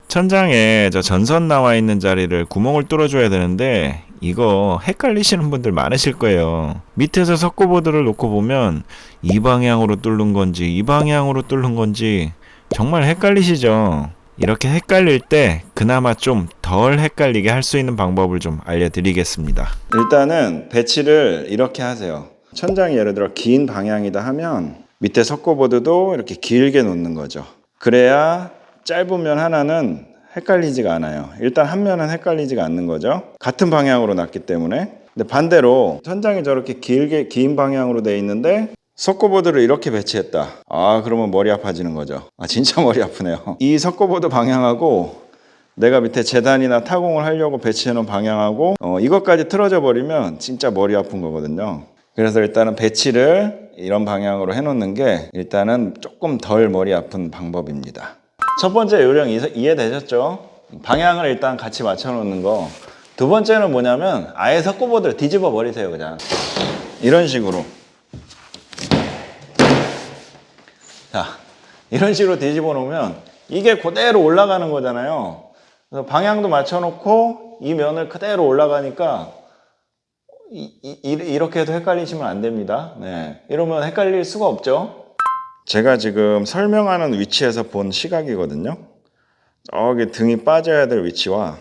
천장에 저 전선 나와 있는 자리를 구멍을 뚫어줘야 되는데 이거 헷갈리시는 분들 많으실 거예요. 밑에서 석고보드를 놓고 보면 이 방향으로 뚫는 건지 이 방향으로 뚫는 건지 정말 헷갈리시죠? 이렇게 헷갈릴 때 그나마 좀 덜 헷갈리게 할 수 있는 방법을 좀 알려드리겠습니다. 일단은 배치를 이렇게 하세요. 천장이 예를 들어 긴 방향이다 하면 밑에 석고보드도 이렇게 길게 놓는 거죠. 그래야 짧으면 하나는 헷갈리지가 않아요. 일단 한 면은 헷갈리지가 않는 거죠. 같은 방향으로 놨기 때문에. 근데 반대로 천장이 저렇게 길게 긴 방향으로 돼 있는데 석고보드를 이렇게 배치했다. 그러면 머리 아파지는 거죠. 진짜 머리 아프네요. 이 석고보드 방향하고 내가 밑에 재단이나 타공을 하려고 배치해 놓은 방향하고 이것까지 틀어져 버리면 진짜 머리 아픈 거거든요. 그래서 일단은 배치를 이런 방향으로 해 놓는 게 일단은 조금 덜 머리 아픈 방법입니다. 첫 번째 요령 이해되셨죠? 방향을 일단 같이 맞춰 놓는 거. 두 번째는 뭐냐면 아예 석고보드를 뒤집어 버리세요. 그냥 이런 식으로. 자, 이런 식으로 뒤집어 놓으면 이게 그대로 올라가는 거잖아요. 그래서 방향도 맞춰 놓고 이 면을 그대로 올라가니까 이렇게 해도 헷갈리시면 안 됩니다. 네, 이러면 헷갈릴 수가 없죠. 제가 지금 설명하는 위치에서 본 시각이거든요. 저기 등이 빠져야 될 위치와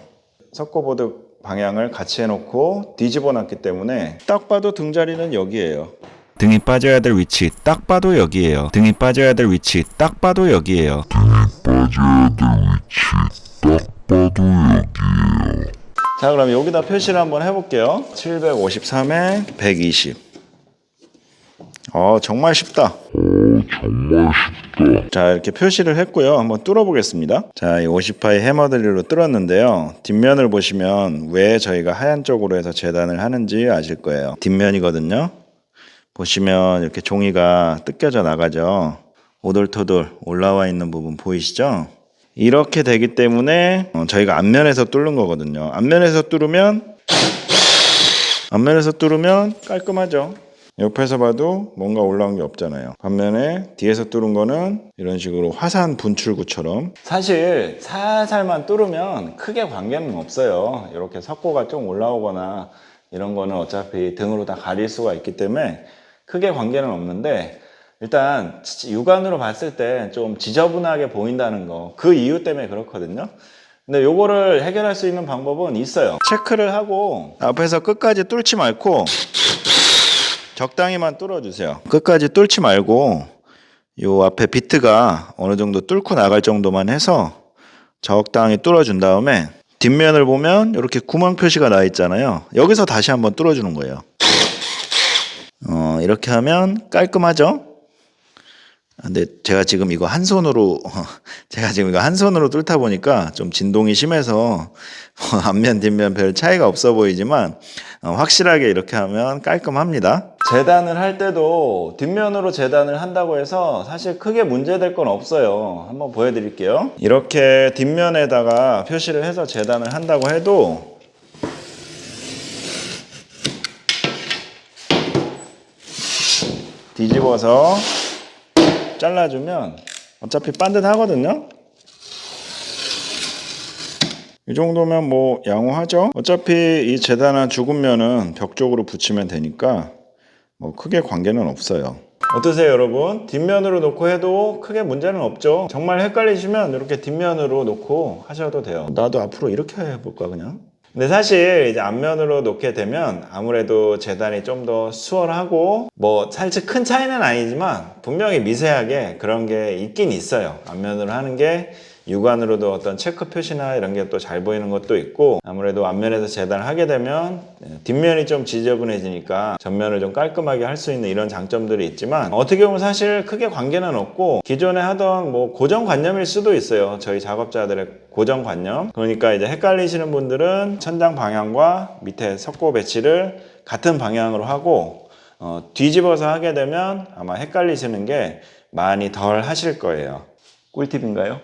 석고보드 방향을 같이 해놓고 뒤집어 놨기 때문에 딱 봐도 등자리는 여기예요. 등이 빠져야 될 위치 딱 봐도 여기예요. 등이 빠져야 될 위치 딱 봐도 여기예요. 빠져야 될 위치 딱 봐도 여기에요. 자, 그럼 여기다 표시를 한번 해볼게요. 753에 120. 정말 쉽다. 정말 쉽다. 자, 이렇게 표시를 했고요. 한번 뚫어보겠습니다. 자, 이 50파이 해머드릴로 뚫었는데요. 뒷면을 보시면 왜 저희가 하얀 쪽으로 해서 재단을 하는지 아실 거예요. 뒷면이거든요. 보시면 이렇게 종이가 뜯겨져 나가죠. 오돌토돌 올라와 있는 부분 보이시죠? 이렇게 되기 때문에 저희가 앞면에서 뚫는 거거든요. 앞면에서 뚫으면 깔끔하죠. 옆에서 봐도 뭔가 올라온 게 없잖아요. 반면에 뒤에서 뚫은 거는 이런 식으로 화산 분출구처럼 사실 살살만 뚫으면 크게 관계는 없어요. 이렇게 석고가 좀 올라오거나 이런 거는 어차피 등으로 다 가릴 수가 있기 때문에 크게 관계는 없는데 일단 육안으로 봤을 때 좀 지저분하게 보인다는 거, 그 이유 때문에 그렇거든요. 근데 요거를 해결할 수 있는 방법은 있어요. 체크를 하고 앞에서 끝까지 뚫지 말고 적당히만 뚫어주세요. 끝까지 뚫지 말고 요 앞에 비트가 어느 정도 뚫고 나갈 정도만 해서 적당히 뚫어준 다음에 뒷면을 보면 이렇게 구멍 표시가 나 있잖아요. 여기서 다시 한번 뚫어주는 거예요. 이렇게 하면 깔끔하죠? 근데 제가 지금 이거 한 손으로 뚫다 보니까 좀 진동이 심해서 앞면 뒷면 별 차이가 없어 보이지만 확실하게 이렇게 하면 깔끔합니다. 재단을 할 때도 뒷면으로 재단을 한다고 해서 사실 크게 문제될 건 없어요. 한번 보여드릴게요. 이렇게 뒷면에다가 표시를 해서 재단을 한다고 해도 뒤집어서 잘라주면 어차피 반듯하거든요. 이 정도면 뭐 양호하죠. 어차피 이 재단한 죽은 면은 벽 쪽으로 붙이면 되니까 뭐 크게 관계는 없어요. 어떠세요 여러분? 뒷면으로 놓고 해도 크게 문제는 없죠. 정말 헷갈리시면 이렇게 뒷면으로 놓고 하셔도 돼요. 나도 앞으로 이렇게 해볼까 그냥? 근데 사실 이제 앞면으로 놓게 되면 아무래도 재단이 좀 더 수월하고 뭐 살짝 큰 차이는 아니지만 분명히 미세하게 그런 게 있긴 있어요. 앞면으로 하는 게 육안으로도 어떤 체크 표시나 이런 게 또 잘 보이는 것도 있고 아무래도 앞면에서 재단을 하게 되면 뒷면이 좀 지저분해지니까 전면을 좀 깔끔하게 할 수 있는 이런 장점들이 있지만 어떻게 보면 사실 크게 관계는 없고 기존에 하던 뭐 고정관념일 수도 있어요. 저희 작업자들의 고정관념. 그러니까 이제 헷갈리시는 분들은 천장 방향과 밑에 석고 배치를 같은 방향으로 하고 뒤집어서 하게 되면 아마 헷갈리시는 게 많이 덜 하실 거예요. 꿀팁인가요?